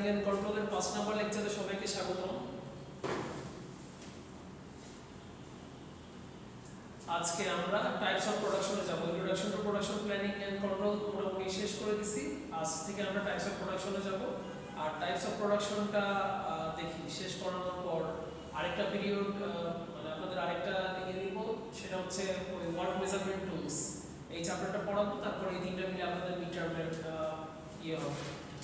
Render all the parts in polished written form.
And কন্ট্রোলের 5 নম্বর লেকচারে সবাইকে স্বাগতম। আজকে আমরা টাইপস অফ প্রোডাকশনে যাব। Introduction to production planning and control মোটামুটি শেষ করে দিছি। আজ থেকে আমরা টাইপস অফ প্রোডাকশনে যাব। আর টাইপস অফ প্রোডাকশনটা দেখি শেষ করানোর পর আরেকটা পিরিয়ড মানে আপনাদের আরেকটা নিয়ে নিব, সেটা হচ্ছে ওই ওয়ার্ক মেজারমেন্ট টুলস। এই চ্যাপ্টারটা পড়াবো, তারপরে এই তিনটা মিলে আপনাদের মিডটার্মের হবে।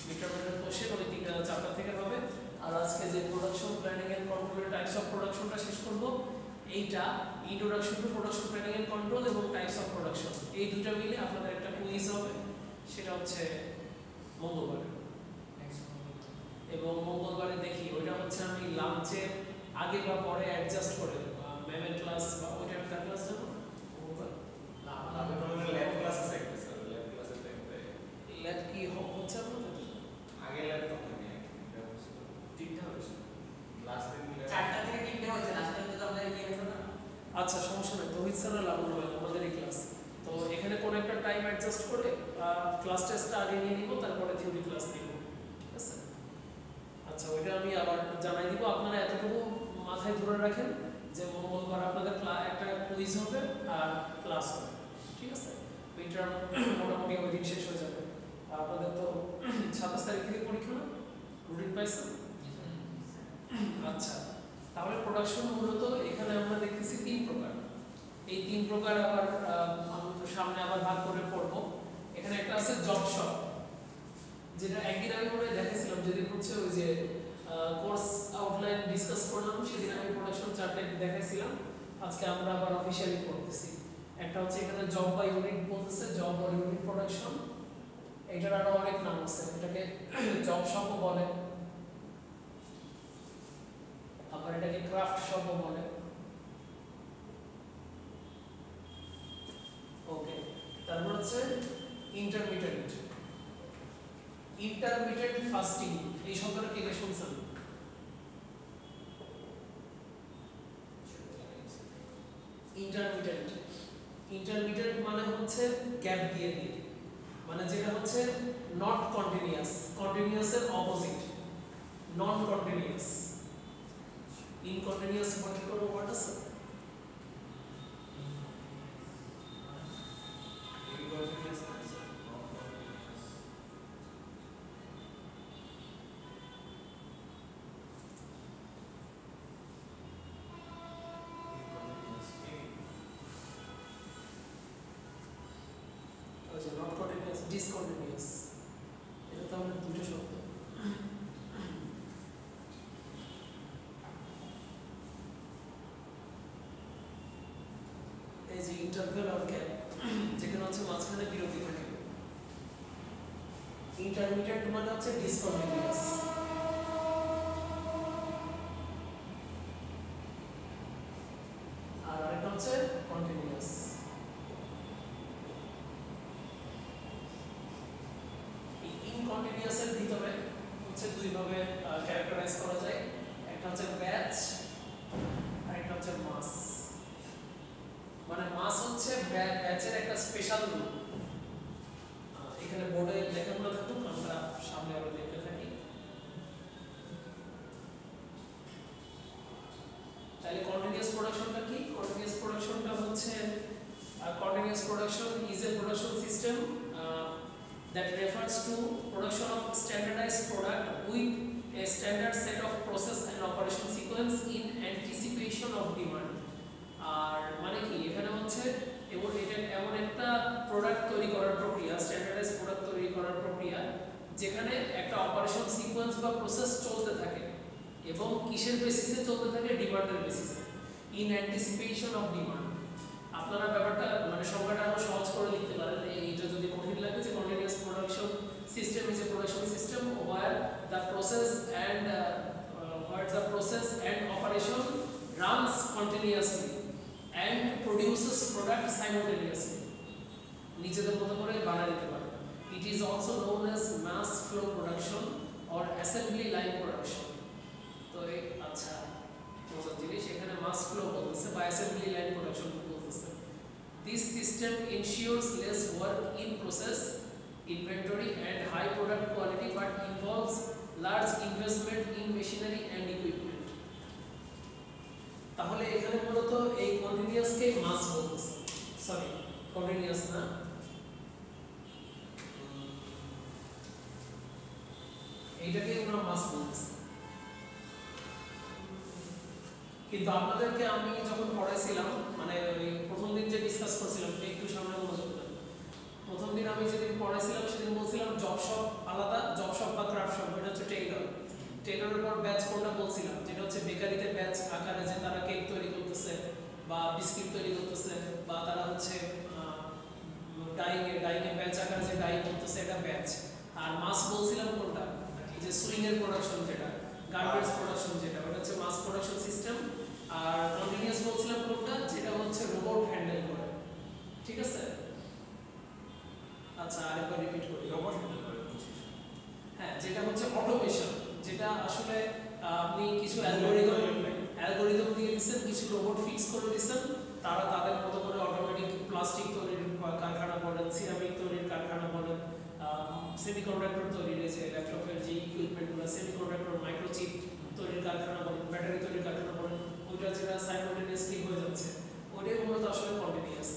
মিডটার্মের কোশ্চেন ওই তিনটা চ্যাপ্টার থেকে হবে। আর আজকে যে প্রোডাকশন প্ল্যানিং এন্ড কন্ট্রোলের টাইপস অফ প্রোডাকশনটা শেষ করব। এইটা introduction to production planning and control এবং টাইপস অফ প্রোডাকশন, এই দুটো মিলে আপনাদের একটা কুইজ হবে। সেটা হচ্ছে মঙ্গলবারে, এবং মঙ্গলবারে দেখি ওইটা হচ্ছে আমি লাঞ্চের আগে বা পরে অ্যাডজাস্ট করে ম্যামের ক্লাস বা ওইটা একটা ক্লাস যাব মঙ্গলবার। না আমি বলবো ল্যাব ক্লাস আছে একটা স্যার, ল্যাব ক্লাসে দেখতে ল্যাব কি হচ্ছে আপনাদের? আগে ল্যাব তো নেই, তিনটা হয়েছে লাস্ট দিন মিলে 4টা থেকে 3টা হয়েছে, লাস্ট টাইম তো আমরা ইয়ে হলো না। আচ্ছা সমস্যা নেই, রোহিত স্যারের লাভ হবে আমাদেরই ক্লাস। তো এখানে কোন একটা টাইম অ্যাডজাস্ট করে ক্লাস টেস্টটা আগে নিয়ে নিব, তারপরে থিওরি ক্লাস নিব, ঠিক আছে? আচ্ছা ওইটা আমি আবার জানাই দিব। আপনারা এতটুকু মাথায় ধরে রাখেন যে মঙ্গলবার আপনাদের একটা কুইজ হবে আর ক্লাস হবে, ঠিক আছে? মিডটার্ম মোটামুটি ওই দিন শেষ হয়ে যাবে। আপনাদের তো 27 তারিখ থেকে পরীক্ষা না? রুটিন পাইছেন? আচ্ছা, তাহলে প্রোডাকশন মূলত এখানে আমরা দেখতেছি 3 প্রকার। এই 3 প্রকার আবার আমরা সামনে আবার ভাগ করে পড়ব। এখানে একটা আছে জব শপ, যেটা একদিন আমি মনে দেখেছিলাম, যেদিন হচ্ছে ওই যে কোর্স আউটলাইন ডিসকাস করলাম, সেদিন আমি প্রোডাকশন চার্টে দেখাইছিলাম। আজকে আমরা আবার অফিশিয়ালি করতেছি। একটা হচ্ছে এখানে জব বা ইউনিট বলতেছে, জব বা ইউনিট প্রোডাকশন। এটার আরো অনেক নাম আছে, এটাকে জব শপও বলে, আবার এটাকে ক্রাফট শপও বলে। ওকে, তারপর হচ্ছে ইন্টারমিটেন্ট ফাস্টিং। এই শব্দটা কে কে শুনছেন? ইন্টারমিটেন্ট মানে হচ্ছে গ্যাপ দিয়ে দিয়ে, মানে যেটা হচ্ছে নট কন্টিনিউয়াস, কন্টিনিউয়াসের অপোজিট নন কন্টিনিউয়াস। ইনকন্টিনিউয়াস মানে কোনো ওয়ার্ড আছে? Not continuous, discontinuous. এটা তো আমাদের দুটো শব্দ। এই যে ইন্টারভ্যাল অর গ্যাপ, যেখানে হচ্ছে মাঝখানে বিরতি থাকে। ইন্টারমিডিয়েট মানে হচ্ছে ডিসকন্টিনিউয়াস। আর আরেকটা হচ্ছে কন্টিনিউয়াস। এই ইনকন্টিনিউয়াসের ভিতরে হচ্ছে দুই ভাবে ক্যারেক্টারাইজ করা যায়। একটা হচ্ছে ব্যাচ আর একটা হচ্ছে মাস। মানে মাস হচ্ছে ব্যাচের একটা স্পেশাল রূপ। এখানে বোর্ডে লেখাগুলো থাকুক, আমরা সামনে আরো দেখতে থাকি। তাহলে কন্টিনিউয়াস প্রোডাকশনটা কি? কন্টিনিউয়াস প্রোডাকশনটা হচ্ছে continuous production is a production system that refers to production of standardized product with a standard set of process and operation sequence in anticipation of demand. আর মানে কি এখানে হচ্ছে এমন একটা প্রোডাক্ট তৈরি করার প্রক্রিয়া, স্ট্যান্ডার্ডাইজড প্রোডাক্ট তৈরি করার প্রক্রিয়া, যেখানে একটা অপারেশন সিকোয়েন্স বা প্রসেস চলতে থাকে, এবং কিসের বেসিসে চলতে থাকে? ডিমান্ডের বেসিসে, ইন অ্যান্টিসিপেশন অফ ডিমান্ড। আপনারা ব্যাপারটা মানে সংজ্ঞাটা আরো সহজ করে লিখতে পারেন। এইটা যদি কঠিন লাগে, যে continuous production system is a production system where the process and operation runs continuously and produces product simultaneously. নিজেদের মতো করে বানায় দিতে পারে। It is also known as mass flow production or assembly line production. তো এই আচ্ছা মজার জিনিস, এখানে মাস ফ্লো বলতেছে বা অ্যাসেম্বলি লাইন প্রোডাকশন বলতেছে। This system ensures less work in process, inventory and high product quality, but involves large investment in machinery and equipment. তাহলে এখানে মূলত এই কন্টিনিউয়াসকে মাস বলতেছে, সরি কন্টিনিউয়াস না, এইটাকে আমরা মাস বলতেছি। কিন্তু আপনাদেরকে আমি যখন পড়াইছিলাম, মানে ওই প্রথম দিন যে ডিসকাস করছিলাম, একটু সামনে মনোযোগ দেন। প্রথম দিন আমি যেদিন পড়াইছিলাম সেদিন বলছিলাম জব শপ আলাদা, জব শপ বা ক্রাফট শপ এটা হচ্ছে টেইলর। টেইলরের পর ব্যাচ কোনটা বলছিলাম, যেটা হচ্ছে বেকারিতে ব্যাচ আকারে, যে তারা কেক তৈরি করতেছে বা বিস্কিট তৈরি করতেছে, বা তারা হচ্ছে ডাইংয়ে ব্যাচ আকারে যে ডাই করতেছে, এটা ব্যাচ। আর মাস বলছিলাম কোনটা, যে সুইং এর প্রোডাকশন, যেটা গার্মেন্টস প্রোডাকশন, যেটা ওটা হচ্ছে মাস প্রোডাকশন সিস্টেম। আর কন্টিনিউয়াস বলছিলাম কোনটা, যেটা হচ্ছে রোবট হ্যান্ডেল করে। ঠিক আছে? আচ্ছা আরেকবার রিপিট করি। রোবট হ্যান্ডেল করে বলছি। হ্যাঁ, যেটা হচ্ছে অটোমেশন, যেটা আসলে আপনি কিছু অ্যালগরিদম দিয়ে দিচ্ছেন, কিছু রোবট ফিক্স করে দিচ্ছেন, তারা তাদের মতো করে অটোমেটিক প্লাস্টিক তৈরির কারখানা বলেন, সিরামিক তৈরির কারখানা বলেন, সেমিকন্ডাক্টর তৈরির, যে ল্যাপটপের যে ইকুইপমেন্টগুলো, সেমিকন্ডাক্টর মাইক্রোচিপ তৈরির কারখানা বলেন, ব্যাটারি তৈরির কারখানা বলেন, ওইটা যেটা সাইমultaneously হয়ে যাচ্ছে, ওইটাই মূলত আসলে কন্টিনিউয়াস।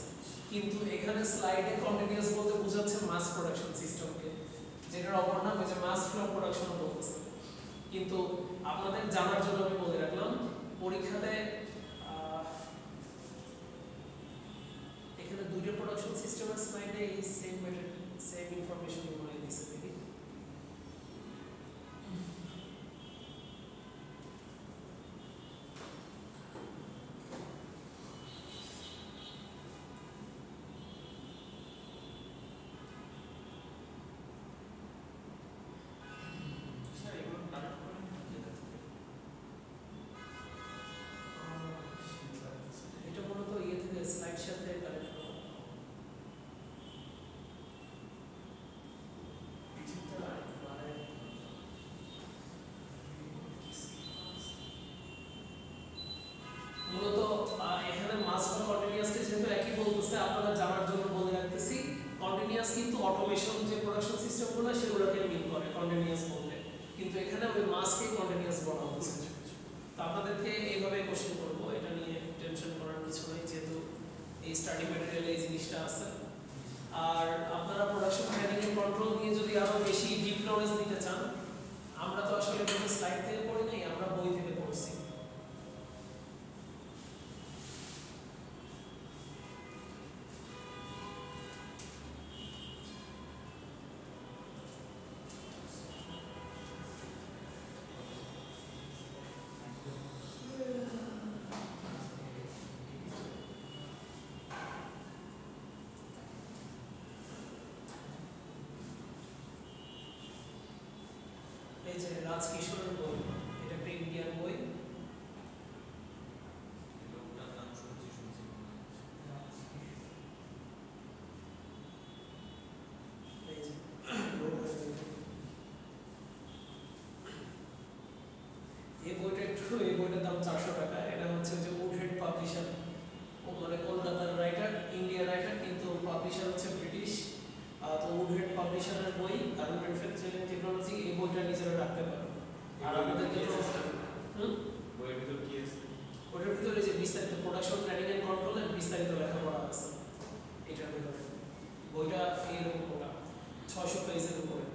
কিন্তু এখানে স্লাইডে কন্টিনিউয়াস বলতে বোঝাচ্ছে মাস প্রোডাকশন সিস্টেমকে, যেটার অপর নাম হচ্ছে মাস ফ্লো প্রোডাকশন বলতেছে। কিন্তু আপনাদের জানার জন্য আমি বলে রাখলাম, পরীক্ষাতে এখানে দুইটা প্রোডাকশন সিস্টেমের স্লাইডে এই সেম ইনফরমেশন বলে দিয়েছে। দেখি স্যার এগুলো কানেক্ট করেন যেটা থেকে। এটা মূলত ইয়ে থেকে স্লাইড সাথে কানেক্ট করা। কিছুটা মানে মূলত এখানে মাস বা কন্টিনিউয়াসকে যেহেতু একই বলতেছে, আপনারা জানার জন্য বলে রাখতেছি, কন্টিনিউয়াস কিন্তু অটোমেশন যে প্রোডাকশন সিস্টেমগুলো সেগুলোকে মিন করে কন্টিনিউয়াস বলতে, কিন্তু এখানে ওই মাসকে কন্টিনিউয়াস বলা হচ্ছে। তো আপনাদেরকে এইভাবে কোশ্চেন করবো, এটা নিয়ে টেনশন করার কিছু নেই, যেহেতু এই স্টাডি ম্যাটেরিয়ালে এই জিনিসটা আছে। আর আপনারা প্রোডাকশন প্ল্যানিং এন্ড কন্ট্রোল নিয়ে যদি আরো বেশি ডিপ নলেজ নিতে চান, আমরা তো আসলে কোনো স্লাইড থেকে পড়ি নাই, আমরা বই থেকে পড়ছি। এই যে রাজকিশোরের বই, এটা একটা ইন্ডিয়ান বই। লোকটার নাম শুনছি। এই যে এই বইটার দাম 400 টাকা। এটা হচ্ছে যে উডহেড পাবলিশার, ও মানে কলকাতার রাইটার, ইন্ডিয়ান রাইটার, কিন্তু পাবলিশার হচ্ছে ব্রিটিশ। তো উডহেড পাবলিশারের বই, গার্মেন্ট ম্যানুফ্যাকচারিং টেকনোলজি, এই বইটা নিজেরা রাখতে পারো। আর আমাদেরকে বইয়ের ভিতর কি আছে? ওটার ভিতরে যে বিস্তারিত প্রোডাকশন প্ল্যানিং এন্ড কন্ট্রোল এর বিস্তারিত লেখাপড়া আছে এটার ভিতরে। বইটা এরকম ওটা 600 পেজের উপরে।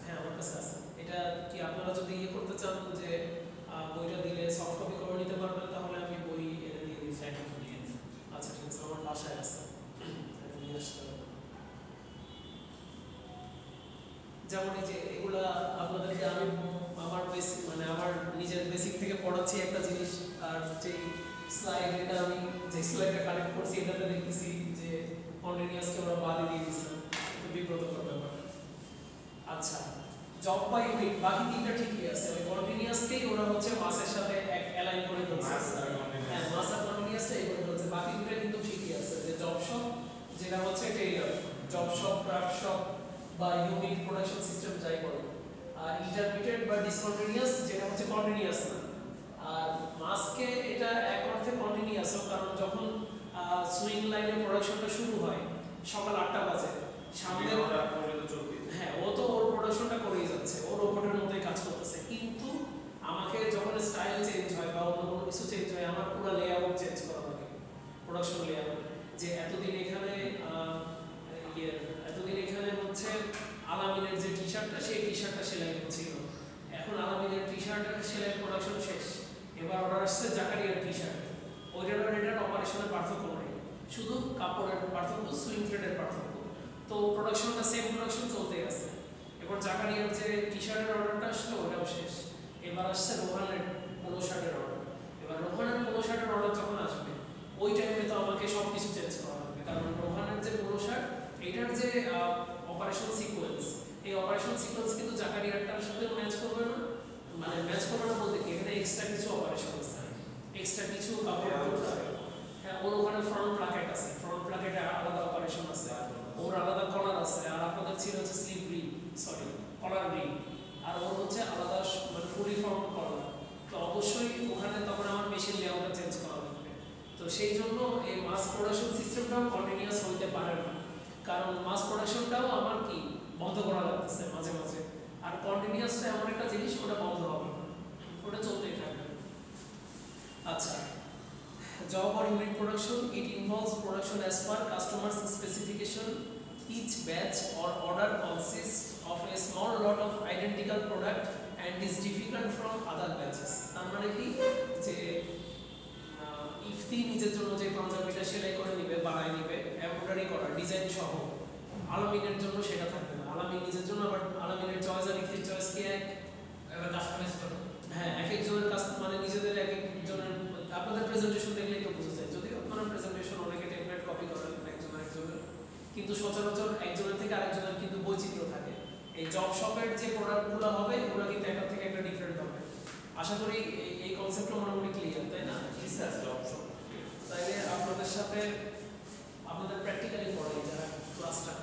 হ্যাঁ আমার কাছে আছে। এটা কি আপনারা যদি ইয়ে করতে চান যে বইটা দিলে সফট কপি করে নিতে পারবেন, তাহলে আমি বই এনে দিয়ে দিই। আচ্ছা ঠিক আছে, আমার বাসায় আছে, নিয়ে আসতে হবে। যেমন এই যে এগুলা আপনাদেরকে আমি আমার বেসিক, মানে আমার নিজের বেসিক থেকে পড়াচ্ছি একটা জিনিস, আর যে স্লাইড, এটা আমি যে স্লাইডটা কালেক্ট করছি এটাতে দেখতেছি যে কন্টিনিউয়াসকে ওরা বাদে দিয়ে দিচ্ছে, একটু বিব্রতকর ব্যাপার। আচ্ছা, জব বা ইউনিট বাকি তিনটা ঠিকই আছে, ওই কন্টিনিউয়াসকেই ওরা হচ্ছে মাসের সাথে এক অ্যালাইন করে ফেলছে। হ্যাঁ, মাস আর কন্টিনিউয়াসটা এই করে ফেলছে, বাকি দুটো কিন্তু ঠিকই আছে। যে জব শপ, যেটা হচ্ছে Taylor, job shop, craft shop বা ইউনিট প্রোডাকশন সিস্টেম যাই বলে। আর ইন্টারমিডিয়েট বা ডিসকন্টিনিউয়াস, যেটা হচ্ছে কন্টিনিউয়াস না। আর মাসকে এটা এক অর্থে কন্টিনিউয়াস, কারণ যখন সুইং লাইনে প্রোডাকশনটা শুরু হয় সকাল 8টা বাজে, সামনে হ্যাঁ ও তো ওর প্রোডাকশনটা করেই যাচ্ছে, ও রোবটের মতোই কাজ করতেছে, কিন্তু আমাকে যখন স্টাইল চেঞ্জ হয় বা অন্য কোনো কিছু চেঞ্জ হয় আমার পুরো লেআউট চেঞ্জ করা লাগে, প্রোডাকশন লেআউট। যে এতদিন এখানে এতদিন এখানে হচ্ছে আলামিনের যে টি শার্টটা সেই টি শার্টটা সেলাই হচ্ছিল, এখন আলামিনের টি শার্টের সেলাই প্রোডাকশন শেষ, এবার অর্ডার আসছে জাকারিয়ার টি শার্ট, ওইটার আর এটার অপারেশনের পার্থক্য নেই, শুধু কাপড়ের পার্থক্য, সুইং থ্রেডের পার্থক্য, তো প্রোডাকশনটা সেম প্রোডাকশন চলতেই আছে। এবার জাকারিয়ার যে টি শার্টের অর্ডারটা আসলো ওটাও শেষ, এবার আসছে রোহানের পোলো শার্টের অর্ডার। এবার রোহানের পোলো শার্টের অর্ডার যখন আসবে ওই টাইমে তো আমাকে সব কিছু চেঞ্জ করা লাগবে, কারণ রোহানের যে পোলো শার্ট এইটার যে অপারেশন সিকোয়েন্স, এই অপারেশন সিকোয়েন্স কিন্তু জাকারিয়ারটার সাথে ম্যাচ করবে না, মানে ম্যাচ করবে না বলতে কি এখানে এক্সট্রা কিছু অপারেশন আছে, এক্সট্রা কিছু কাপড়, হ্যাঁ ওর ওখানে ফ্রন্ট প্লাকেট আছে, ফ্রন্ট প্লাকেটে আলাদা অপারেশন আছে, ওর আলাদা কলার আছে, আর আপনাদের ছিল হচ্ছে স্লিভ রিং, সরি কলার রিং, আর ওর হচ্ছে আলাদা মানে ফুলি ফর্ম কলার, তো অবশ্যই ওখানে তখন আমার মেশিন লেআউটটা চেঞ্জ করা লাগবে। তো সেই জন্য এই মাস প্রোডাকশন সিস্টেমটাও কন্টিনিউয়াস হইতে পারে না, কারণ মাস প্রোডাকশনটাও আমার কি বন্ধ করা লাগতেছে মাঝে মাঝে, আর কন্টিনিউয়াসটা এমন একটা জিনিস ওটা বন্ধ হবে না, ওটা চলতেই থাকবে। আচ্ছা, job or unit production, it involves production as per customer's specification. Each batch or order consists of a small lot of identical product and is different from other batches. তার মানে কি যে ইফতি নিজের জন্য যে পাঞ্জাবিটা সেলাই করে নিবে, বানায় নিবে, এমব্রয়ডারি করা ডিজাইন সহ, আলামিনের জন্য সেটা থাকবে না, আলামিন নিজের জন্য আবার আলামিনের চয়েস আর ইফতির চয়েস কি এক, এবার কাস্টমাইজ করো। হ্যাঁ এক একজনের কাজ মানে নিজেদের এক একজনের, আপনাদের প্রেজেন্টেশন দেখলেই তো বোঝা যায়, যদিও আপনারা প্রেজেন্টেশন অনেকে টেমপ্লেট কপি করেন একজনের, কিন্তু সচরাচর একজনের থেকে আরেকজনের কিন্তু বৈচিত্র্য থাকে। এই জব শপের যে প্রোডাক্টগুলো হবে এগুলো কিন্তু একটা থেকে একটা ডিফারেন্ট হবে। আশা করি এই কনসেপ্টটা মোটামুটি ক্লিয়ার, তাই না? তাইলে আপনাদের সাথে আপনাদের প্র্যাকটিক্যালি পড়াই যারা ক্লাসটা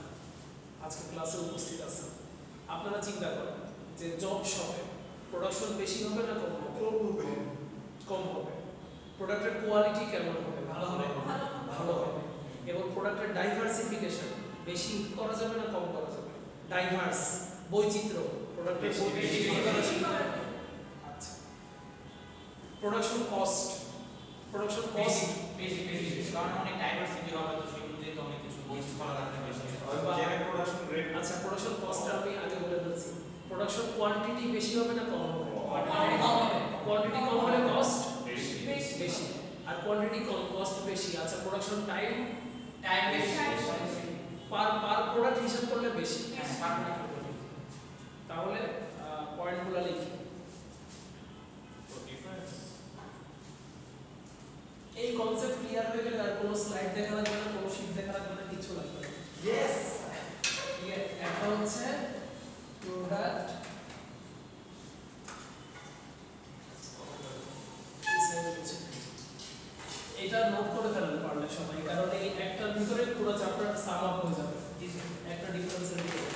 আজকে ক্লাসে উপস্থিত আছে, আপনারা চিন্তা করেন যে জব শপে প্রোডাকশন বেশি হবে না কম হবে? কম হবে। প্রোডাক্টের কোয়ালিটি কেমন হবে? ভালো হবে? ভালো হবে। এবং প্রোডাক্টের ডাইভার্সিফিকেশন বেশি করা যাবে না কম করা যাবে? ডাইভার্স, বৈচিত্র্য, প্রোডাক্টের বেশি। আচ্ছা, প্রোডাকশন কস্ট বেশি কারণ অনেক ডাইভার্সিটি হবে, তো সেগুলোতে তো অনেক কিছু বৈচিত্র্য করা লাগবে বেশি। আচ্ছা, প্রোডাকশন কস্টটা আমি আগে বলে বলছি। প্রোডাকশন কোয়ান্টিটি বেশি হবে না কম হবে? কোয়ান্টিটি কম হলে কস্ট বেশি, আর কোয়ান্টিটি কম কস্ট বেশি। আচ্ছা, প্রোডাকশন টাইম বেশি পার প্রোডাক্ট হিসাব করলে বেশি। তাহলে পয়েন্টগুলো লিখি। এই কনসেপ্ট ক্লিয়ার হয়ে গেলে আর কোনো স্লাইড দেখা লাগবে না, কোনো শীট দেখা লাগবে না, কিছু লাগবে না। ইয়েস, একটা হচ্ছে প্রোডাক্ট এটা নোট করে ফেলতে পারলে সবাই, কারণ এই একটার ভিতরে পুরো চ্যাপ্টার সাম আপ হয়ে যাবে একটা ডিফারেন্সের ভিতরে।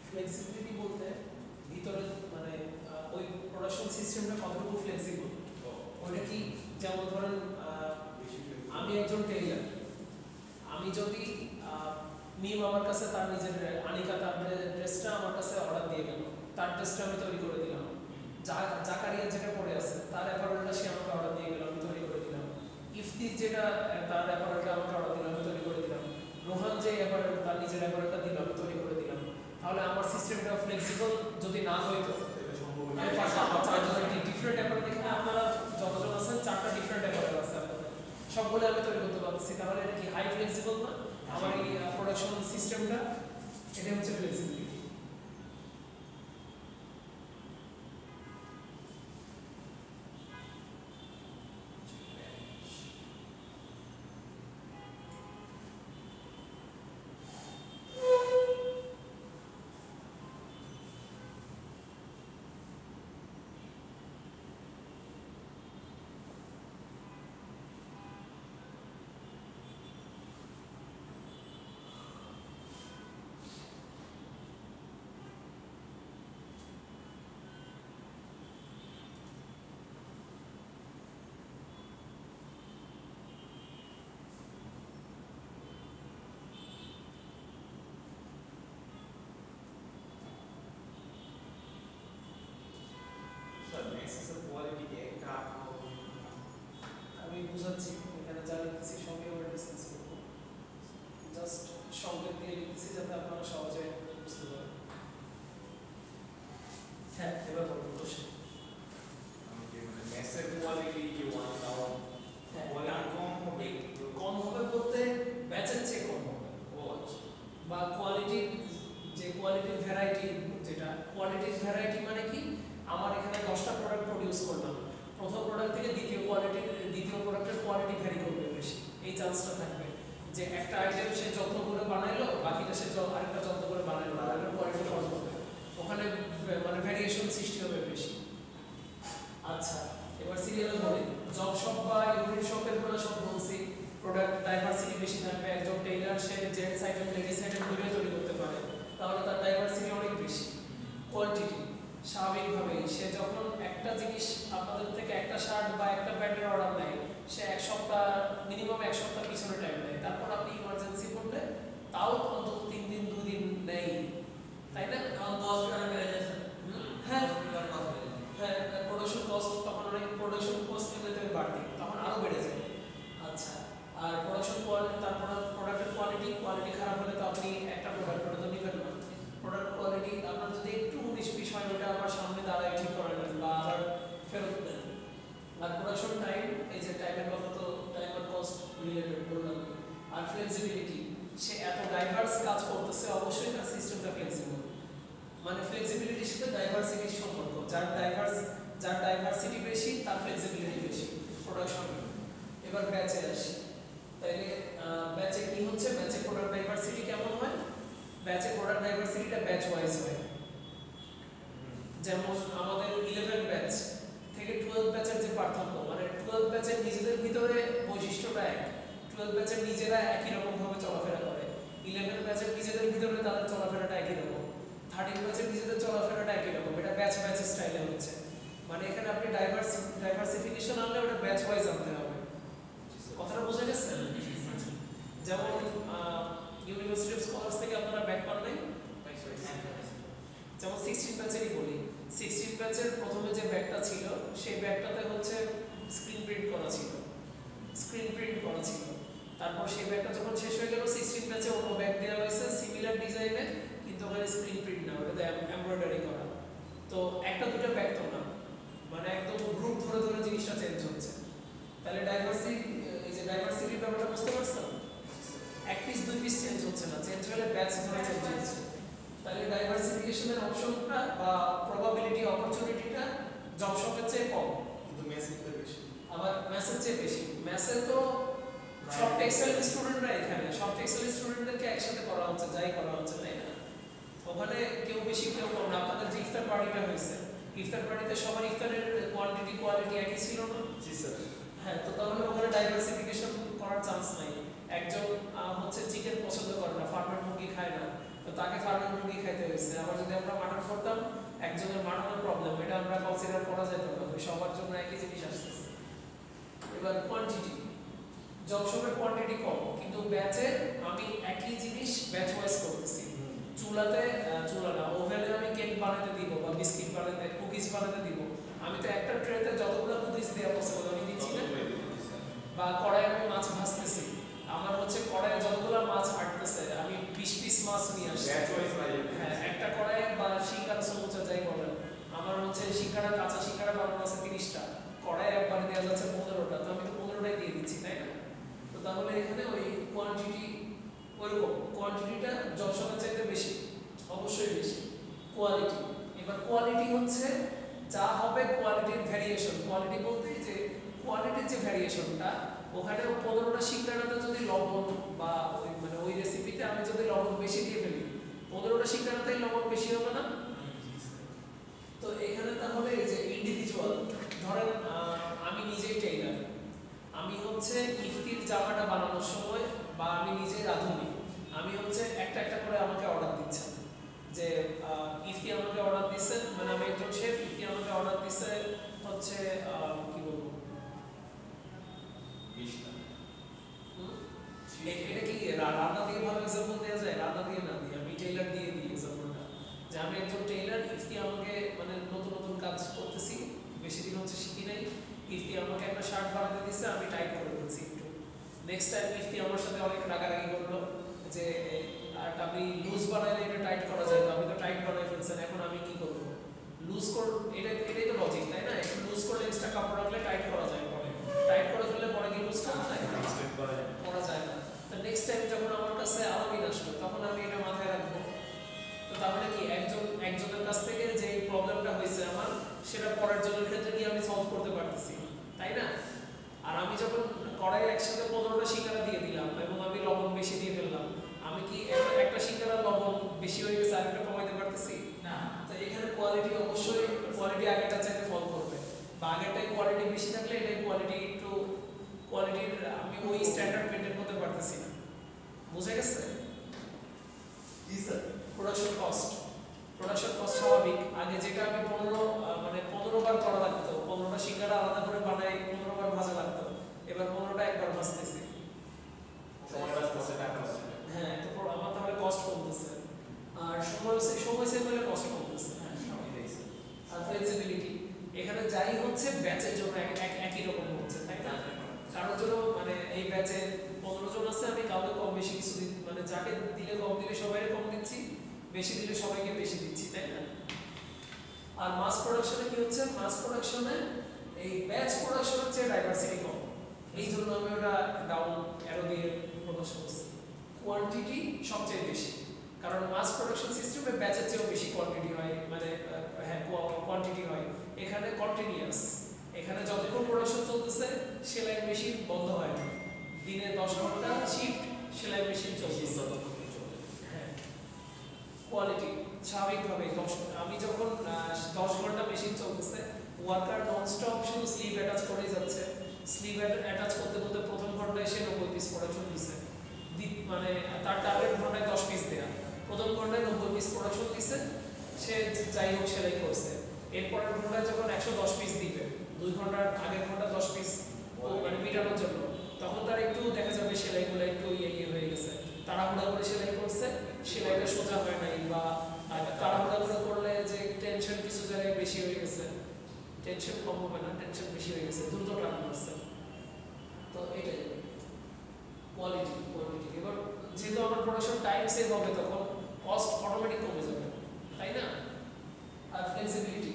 ফ্লেক্সিবিলিটি বলতে ভিতরে মানে ওই প্রোডাকশন সিস্টেমটা কতটুকু ফ্লেক্সিবল। ওটা কি, যেমন ধরেন আমি একজন টেইলার, আমি যদি মিম আমার কাছে তার নিজের আনিকা তার ড্রেসটা আমার কাছে অর্ডার দিয়ে গেল, তার ড্রেসটা আমি তৈরি করে দিলাম। জাকারিয়া যেটা পরে আছে তার অ্যাপারেলটা সে আমাকে অর্ডার দিয়ে গেল, আমি তৈরি করে দিলাম। ইফতি যেটা তার অ্যাপারেলটা আমাকে অর্ডার দিল, আমি তৈরি করে দিলাম। রোহান যে অ্যাপারেল তার নিজের অ্যাপারেলটা দিল, আমি তৈরি করে দিলাম। তাহলে আমার সিস্টেমটা ফ্লেক্সিবল যদি না হইতো, আমি চারটি ডিফারেন্ট অ্যাপারেল, এখানে আপনারা যতজন আছেন 4টা ডিফারেন্ট অ্যাপারেল আছে আপনাদের, সবগুলো আমি তৈরি করতে পারছি। তাহলে এটা কি হাই ফ্লেক্সিবল না? আমার এই প্রোডাকশন সিস্টেমটা, এটা হচ্ছে ফ্লেক্সিবিলিটি। আমি বুঝাচ্ছি, এখানে যা লিখতেছি সবই আমরা ডিসকাস করব, জাস্ট সংকেত দিয়ে লিখতেছি যাতে আপনারা সহজে বুঝতে পারেন। হ্যাঁ, এবার বলুন কোশ্চেন। কম হবে বলতে ব্যাচের চেয়ে কম হবে, বা কোয়ালিটির যে কোয়ালিটির ভ্যারাইটি, যেটা কোয়ালিটির ভ্যারাইটি মানে কি, আমার এখানে 10টা প্রোডাক্ট প্রডিউস করলাম, প্রথম প্রোডাক্ট থেকে দ্বিতীয় প্রোডাক্টের কোয়ালিটি ভ্যারি করবে বেশি, এই চান্সটা থাকবে যে একটা আইটেম সে যত্ন করে বানাইলো, বাকিটা সে আরেকটা যত্ন করে বানাইলো, আরেকটা কোয়ালিটি ফলো করবে, ওখানে মানে ভ্যারিয়েশন সৃষ্টি হবে বেশি। আচ্ছা, এবার সিরিয়ালে বলি, জব শপ বা ইউনিট শপের গুলো সব বলছি, প্রোডাক্ট ডাইভার্সিটি বেশি থাকবে। একজন টেইলার সে জেন্টস আইটেম লেডিস আইটেম দুটোই তৈরি করতে পারে, তাহলে তার ডাইভার্সিটি অনেক বেশি। কোয়ান্টিটি স্বাভাবিকভাবেই সে যখন একটা জিনিস আপনাদের থেকে একটা শার্ট বা একটা প্যান্টের অর্ডার নেয়, সে এক সপ্তাহ মিনিমাম এক সপ্তাহ পিছনে টাইম নেয়, তারপর আপনি ইমার্জেন্সি করলে তাও অন্তত 3 দিন 2 দিন নেই, তাই না? কারণ কস্ট বেড়ে যাচ্ছে। হ্যাঁ হ্যাঁ, প্রোডাকশন কস্ট তখন অনেক, প্রোডাকশন কস্ট এমনিতে বাড়তি, তখন আরও বেড়ে যায়। আচ্ছা, আর প্রোডাকশন কোয়ালিটি, তারপর প্রোডাক্টের কোয়ালিটি খারাপ হলে তো আপনি একটা প্রোডাক্ট তো নেবেন না। প্রোডাক্ট কোয়ালিটি আপনার যদি একটু 19-20 হয়, ওটা আবার সামনে দাঁড়ায় ঠিক করে নেন বা আবার ফেরত দেন। আর প্রোডাকশন টাইম, এই যে টাইমের কথা তো টাইম আর কস্ট রিলেটেড বললাম। আর ফ্লেক্সিবিলিটি, সে এত ডাইভার্স কাজ করতেছে, অবশ্যই তার সিস্টেমটা ফ্লেক্সিবল। মানে ফ্লেক্সিবিলিটির সাথে ডাইভার্সিটির সম্পর্ক, যার ডাইভার্সিটি বেশি তার ফ্লেক্সিবিলিটি বেশি প্রোডাকশন। এবার ব্যাচে আসি, তাইলে ব্যাচে কি হচ্ছে, ব্যাচে প্রোডাক্ট ডাইভার্সিটি কেমন হয়? ব্যাচে প্রোডাক্ট ডাইভার্সিটিটা ব্যাচ ওয়াইজ হয়। যেমন আমাদের 11 ব্যাচ থেকে 12 ব্যাচের যে পার্থক্য, মানে 12 ব্যাচের নিজেদের ভিতরে বৈশিষ্ট্যটা এক, 12 ব্যাচের নিজেরা একই রকম ভাবে চলাফেরা করে, 11 ব্যাচের নিজেদের ভিতরে তাদের চলাফেরাটা একই রকম, 13 ব্যাচের নিজেদের চলাফেরাটা একই রকম। এটা ব্যাচ স্টাইলে হচ্ছে, মানে এখানে আপনি ডাইভার্সিফিকেশন আনলে ওটা ব্যাচ ওয়াইজ আনতে হবে। কথাটা বোঝা গেছে? যেমন ইউনিভার্সিটি অফ স্কলার্স থেকে আপনারা ব্যাক পান নাই, যেমন 16 ব্যাচেরই বলি, 16 ব্যাচের প্রথমে যে ব্যাগটা ছিল সেই ব্যাগটাতে হচ্ছে স্ক্রিন প্রিন্ট করা ছিল, তারপর সেই ব্যাগটা যখন শেষ হয়ে গেল 16 ব্যাচে অন্য ব্যাগ দেওয়া হয়েছে সিমিলার ডিজাইনে, কিন্তু ওখানে স্ক্রিন প্রিন্ট না, ওটাতে এমব্রয়ডারি করা। তো একটা দুটো ব্যাগ তো না, মানে একদম গ্রুপ ধরে ধরে জিনিসটা চেঞ্জ হচ্ছে। তাহলে ডাইভার্সিটির ব্যাপারটা বুঝতে পারছেন? এক পিস 2 পিস চেঞ্জ হচ্ছে না, চেঞ্জ হলে ব্যাচ ধরে চেঞ্জ হচ্ছে। তাহলে ডাইভার্সিফিকেশনের অপশনটা বা প্রবাবিলিটি, অপরচুনিটিটা জব শপের চেয়ে কম, কিন্তু মেসেজটা বেশি। আবার ম্যাথের চেয়ে বেশি। ম্যাথে তো সব টেক্সটাইল স্টুডেন্টরা, এখানে সব টেক্সটাইল স্টুডেন্টদেরকে একসাথে করা হচ্ছে, যাই করা হচ্ছে, তাই না? ওখানে কেউ বেশি কেউ কম না। আপনাদের যে ইফতার পার্টিটা হয়েছে, ইফতার পার্টিতে সবার ইফতারের কোয়ালিটি একই ছিল না? জি স্যার। হ্যাঁ, তো তাহলে ওখানে ডাইভার্সিফিকেশন করার চান্স নাই। একজন হচ্ছে চিকেন পছন্দ করে না, ফার্মের মুরগি খায় না, তো তাকে ফার্মের মুরগি খাইতে হয়েছে। আবার যদি আমরা মাটন করতাম, একজনের মাটনের প্রবলেম, এটা আমরা কনসিডার করা যেত না, সবার জন্য একই জিনিস আসতেছে। এবার কোয়ান্টিটি, জব শপের কোয়ান্টিটি কম, কিন্তু ব্যাচে আমি একই জিনিস ব্যাচ ওয়াইজ করতেছি। চুলা না, ওভেনে আমি কেক বানাতে দিব বা বিস্কিট বানাতে, কুকিজ বানাতে দিব, আমি তো একটা ট্রেতে যতগুলো কুকিজ দেওয়া পসিবল আমি দিচ্ছি না। বা কড়াইয়ে আমি মাছ ভাজতেছি, আমার হচ্ছে কড়াইয়ে যতগুলো মাছ আটতেছে আমি 20 পিস মাছ নিয়ে আসছি। হ্যাঁ, একটা কড়াইয়ে বা সিঙ্গারা সমুচা যাই বলেন, আমার হচ্ছে সিঙ্গারা, কাঁচা সিঙ্গারা বানানো আছে 30টা, কড়াইয়ে একবার দেওয়া যাচ্ছে 15টা, তো আমি তো 15টাই দিয়ে দিচ্ছি, তাই না? তো তাহলে এখানে ওই কোয়ান্টিটি, ওইরকম কোয়ান্টিটিটা জব শপের চাইতে বেশি, অবশ্যই বেশি। কোয়ালিটি, এবার কোয়ালিটি হচ্ছে যা হবে কোয়ালিটির ভ্যারিয়েশন। কোয়ালিটি বলতে যে কোয়ালিটির যে ভ্যারিয়েশনটা, ওখানে 15টা সিঙ্গারাতে যদি লবণ বা ওই মানে ওই রেসিপিতে আমি যদি লবণ বেশি দিয়ে ফেলি, 15টা সিঙ্গারাতেই লবণ বেশি হবে না? তো এখানে তাহলে এই যে ইন্ডিভিজুয়াল, ধরেন আমি নিজেই টেইলার, আমি হচ্ছে ইফতির জামাটা বানানোর সময় বা আমি নিজেই রাঁধুনি, আমি হচ্ছে একটা একটা করে আমাকে অর্ডার দিচ্ছেন যে ইফতি আমাকে অর্ডার দিচ্ছে, মানে আমি একজন শেফ, ইফতি আমাকে অর্ডার দিচ্ছে হচ্ছে কি বলবো, 20টা। এটা কি রান্না দিয়ে ভালো এক্সাম্পল দেওয়া যায়? রান্না দিয়ে না দিয়ে আমি টেইলার দিয়ে দিই এক্সাম্পলটা, যে আমি একজন টেইলার, ইফতি আমাকে মানে নতুন নতুন কাজ করতেছি, বেশি দিন হচ্ছে শিখি নাই, ইফতি আমাকে একটা শার্ট বানাতে দিচ্ছে, আমি টাইট করে দিচ্ছি একটু। নেক্সট টাইম ইফতি আমার সাথে অনেক রাগারাগি করলো যে আমি লুজ বানাইলে এটা টাইট করা যায়, তো আমি তো টাইট বানাই ফেলছেন, এখন আমি কি করবো? লুজ কর, এটাই তো লজিক, তাই না? একটু লুজ করলে এক্সট্রা কাপড় রাখলে টাইট করা যায়, পরে টাইট করে ফেললে পরে কি লুজ করা যায়? করা যায় না। তো নেক্সট টাইম যখন আমার কাছে আরো দিন আসবে, তখন আমি এটা মাথায় রাখবো। তো তাহলে কি একজনের কাছ থেকে যে প্রবলেমটা হয়েছে আমার, সেটা পরের জনের ক্ষেত্রে কি আমি সলভ করতে পারতেছি, তাই না? আর আমি যখন কড়াইয়ে একসাথে 15টা সিঙ্গারা দিয়ে দিলাম এবং আমি লবণ বেশি দিয়ে ফেললাম, আমি কি একটা সিঙ্গারা লবণ বেশি হয়ে গেছে আর একটা কমাইতে পারতেছি না? তো এখানে কোয়ালিটি, অবশ্যই কোয়ালিটি আগেরটা চাইতে ফল করবে, বা আগেরটাই কোয়ালিটি বেশি থাকলে এটাই কোয়ালিটি একটু, কোয়ালিটির আমি ওই স্ট্যান্ডার্ড মেনটেন করতে পারতেছি না। বুঝে গেছে? জি স্যার। প্রোডাকশন কস্ট স্বাভাবিক, আগে যেটা আমি 15 বার করা লাগতো, 15টা সিঙ্গারা আলাদা করে বানাই 15 বার ভাজা লাগতো, এবার 15টা একবার ভাজতেছি, হ্যাঁ, তো আমার তাহলে কস্ট কমতেছে, আর সময় সেভ হলে কস্ট কমতেছে। আর ফ্লেক্সিবিলিটি, এখানে যাই হচ্ছে ব্যাচের জন্য একই রকম হচ্ছে, তাই না? কারোর জন্য মানে এই ব্যাচে 15 জন আছে, আমি কাউকে কম বেশি কিছু মানে যাকে দিলে কম দিলে সবাইকে কম দিচ্ছি, বেশি দিলে সবাইকে বেশি দিচ্ছি, তাই না? আর মাস প্রোডাকশনে কি হচ্ছে? মাস প্রোডাকশনে এই ব্যাচ প্রোডাকশনের চেয়ে ডাইভার্সিটি কম, এই জন্য আমি ওটা ডাউন অ্যারো দিয়ে প্রকাশ করছি। কোয়ান্টিটি সবচেয়ে বেশি, কারণ মাস প্রোডাকশন সিস্টেমে ব্যাচের চেয়েও বেশি কোয়ান্টিটি হয়, মানে হ্যাঁ কোয়ান্টিটি হয়। এখানে কন্টিনিউয়াস, এখানে যতক্ষণ প্রোডাকশন চলতেছে সেলাই মেশিন বন্ধ হয় না, দিনে 10 ঘন্টা শিফট সেলাই মেশিন চলতেছে। হ্যাঁ, কোয়ালিটি স্বাভাবিকভাবে আমি যখন 10 ঘন্টা মেশিন চলতেছে, ওয়ার্কার ননস্টপ শুধু স্লিভ অ্যাটাচ করেই যাচ্ছে, স্লিভ অ্যাটাচ করতে করতে প্রথম ঘন্টায় সে 90 পিস প্রোডাকশন দিচ্ছে, মানে তার টার্গেট ঘন্টায় 10 পিস দেয়া, প্রথম ঘন্টায় 90 পিস প্রোডাকশন দিচ্ছে, সে যাই হোক সেলাই করছে। এরপরের ঘন্টায় যখন 110 পিস দিবে, 2 ঘন্টার আগের ঘন্টা 10 পিস মানে মেটানোর জন্য, তখন তার একটু দেখা যাবে সেলাইগুলো একটু ইয়ে হয়ে গেছে, তাড়াহুড়া করে সেলাই করছে, সেলাইটা সোজা হয় নাই, বা তাড়াহুড়া করে করলে যে টেনশন কিছু জায়গায় বেশি হয়ে গেছে, টেনশন কম হবে না, টেনশন বেশি হয়ে গেছে, দ্রুত টান মারছে। তো এটাই কোয়ালিটি। এবার যেহেতু আমার প্রোডাকশন টাইম সেভ হবে, তখন কস্ট অটোমেটিক কমে যাবে, তাই না? আর ফ্লেক্সিবিলিটি,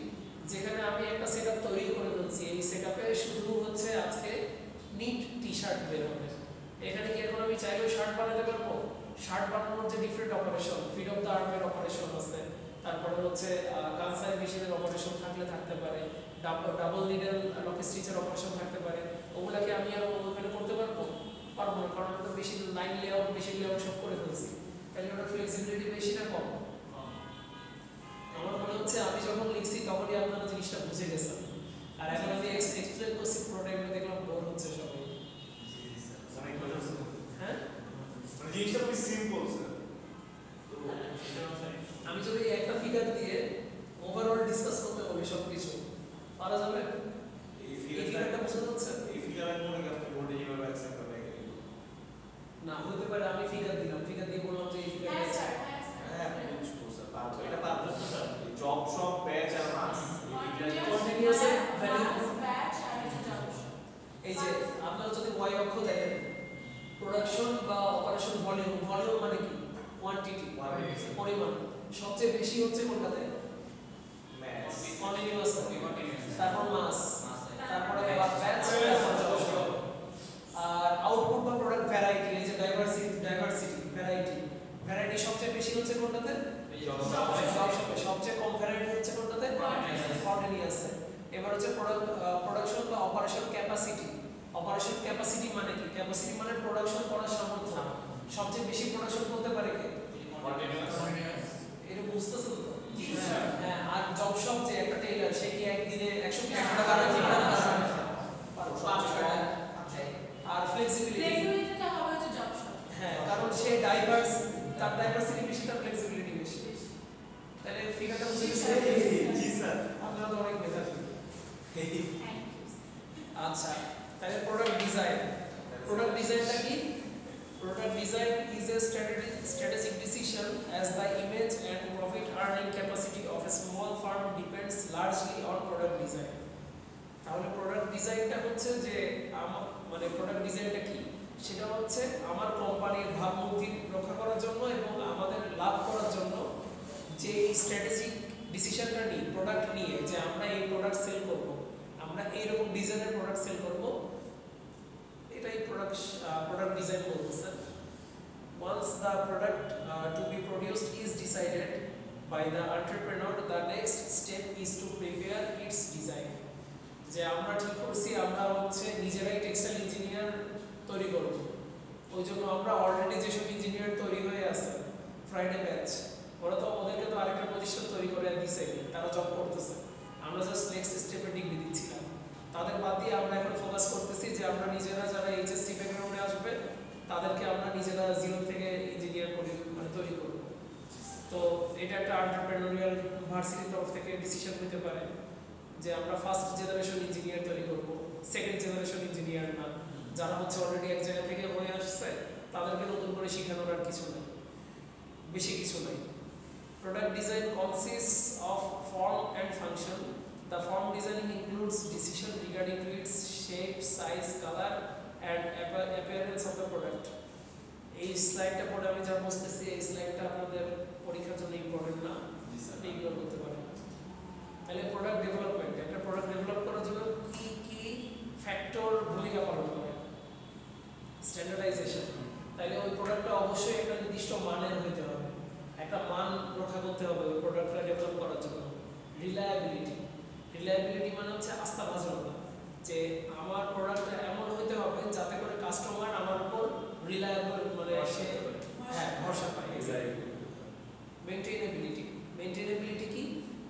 যেখানে আমি একটা সেটআপ তৈরি করে ফেলছি, এই সেটআপে শুধু হচ্ছে আজকে নিট টি শার্ট বের হবে, এখানে কি এখন আমি চাইলেও শার্ট বানাতে পারবো? শার্ট বানানোর যে different operation, fit of the আর্মের অপারেশন আছে, তারপরে হচ্ছে কানসাই মেশিনের অপারেশন থাকলে থাকতে পারে, ডাবল নিডল লক স্টিচের অপারেশন থাকতে পারে, ওগুলাকে আমি আর ওখানে করতে পারবো না, কারণ আমি তো বেশি লাইন লেআউট সব করে ফেলছি, তাহলে ওটা ফ্লেক্সিবিলিটি বেশি না কম? আমার মনে হচ্ছে আমি যখন লিখছি তখনই আপনারা জিনিসটা বুঝে গেছেন, আর এখন আমি এক্সপ্লেন করছি পুরোটা, এগুলো দেখলাম বোর হচ্ছে সবাই। হ্যাঁ, জিনিসটা খুবই সিম্পল স্যার। ফিগার দিয়ে ওভারঅল ডিসকাস করতে হবে সব কিছু পারা যাবে এই এই ফিগারটা বোঝা যাচ্ছে এই ফিগার আমি মনে করি আপনি বোর্ডে যেভাবে অ্যাকসেপ্ট করবে না হতে পারে আমি ফিগার দিলাম ফিগার দিয়ে বললাম যে এই ফিগার আছে হ্যাঁ বুঝবো স্যার পারবো এটা পারবো স্যার জব সব ব্যাচ আর মাস কন্টিনিউয়াস ভ্যালু এই যে আপনারা যদি y অক্ষ দেখেন প্রোডাকশন বা অপারেশন ভলিউম ভলিউম মানে কি কোয়ান্টিটি পরিমাণ সবচেয়ে বেশি হচ্ছে কোনটাতে ম্যাথ কন্টিনিউয়াস তারপর মাস তারপরে ব্যাচ আর আউটপুট বা প্রোডাক্ট ভ্যারাইটি এই যে ভ্যারাইটি সবচেয়ে বেশি হচ্ছে কোনটাতে সবচেয়ে কম ভ্যারাইটি হচ্ছে কোনটাতে কন্টিনিউয়াস এবার হচ্ছে প্রোডাকশন বা অপারেশন ক্যাপাসিটি মানে কি ক্যাপাসিটি মানে প্রোডাকশন করার সামর্থ্য সবচেয়ে বেশি প্রোডাকশন করতে পারে কে এটা বুঝতেছেন তো হ্যাঁ আর জব শপ যে একটা টেইলার সে কি একদিনে 100 টাকা আর ফ্লেক্সিবিলিটিটা হবে যে জব শপ হ্যাঁ কারণ সে ডাইভার্স তার ডাইভার্সিটি বেশি তার ফ্লেক্সিবিলিটি বেশি তাহলে ফিগারটা বুঝে গেছেন জি স্যার আপনারা তো অনেক বেটার আচ্ছা তাহলে প্রোডাক্ট ডিজাইনটা কি product design is a strategic decision as the image and profit earning capacity of a small firm depends largely on product design তাহলে প্রোডাক্ট ডিজাইনটা হচ্ছে যে মানে প্রোডাক্ট ডিজাইনটা কি সেটা হচ্ছে আমার কোম্পানির ভাবমূর্তি রক্ষা করার জন্য এবং আমাদের লাভ করার জন্য যে স্ট্র্যাটেজিক ডিসিশনটা নিই প্রোডাক্ট নিয়ে যে আমরা এই প্রোডাক্ট সেল করব আমরা এই রকম ডিজাইনের প্রোডাক্ট সেল করব এটাই প্রোডাক্ট ডিজাইন বলতেছে once the product to be produced is decided by the entrepreneur the next step is to prepare its design যে আমরা ঠিক করছি আমরা হচ্ছে নিজেরাই টেক্সটাইল ইঞ্জিনিয়ার তৈরি করব ওই জন্য আমরা অলরেডি যেসব ইঞ্জিনিয়ার তৈরি হয়ে আছে ফ্রাইডে ব্যাচ ওরা তো ওদেরকে তো আরেকটা প্রতিষ্ঠান তৈরি করে দিছে তারা জব করতেছে আমরা জাস্ট নেক্সট স্টেপে ডিগ্রি দিচ্ছিলাম তাদের বাদ দিয়ে আমরা এখন ফোকাস করতেছি যে আমরা নিজেরা যারা এইচএসসি ব্যাকগ্রাউন্ডে আসবে তাদেরকে আমরা নিজেরা জিরো থেকে ইঞ্জিনিয়ার করে মানে তৈরি করব তো এটা একটা এন্টারপ্রেনিউরিয়াল ভার্সিটির তরফ থেকে ডিসিশন নিতে পারে যে আমরা ফার্স্ট জেনারেশন ইঞ্জিনিয়ার তৈরি করব সেকেন্ড জেনারেশন ইঞ্জিনিয়ার না যারা হচ্ছে অলরেডি এক জায়গা থেকে হয়ে আসছে তাদেরকে নতুন করে শেখানোর আর কিছু নেই বেশি কিছু নেই product design consists of form and function The form designing includes decision regarding to its shape, size, color, and appearance of the product. এই স্লাইডটা পড়ে আমি যা বুঝতেছি এই স্লাইডটা আপনাদের পরীক্ষার জন্য ইম্পর্টেন্ট না ইগনোর করতে পারেন তাহলে প্রোডাক্ট ডেভেলপমেন্ট একটা প্রোডাক্ট ডেভেলপ করার জন্য কি কি ফ্যাক্টর ভূমিকা পালন করে স্ট্যান্ডার্ডাইজেশন তাহলে ওই প্রোডাক্টটা অবশ্যই একটা নির্দিষ্ট মানের হতে হবে একটা মান রক্ষা করতে হবে ওই প্রোডাক্টটা ডেভেলপ করার জন্য রিলায়েবিলিটি মানে হচ্ছে আস্থাভাজনতা যে আমার প্রোডাক্টটা এমন হতে হবে যাতে করে কাস্টমার আমার উপর রিলায়েবল মানে সে হ্যাঁ ভরসা পায় মেইনটেইনেবিলিটি কি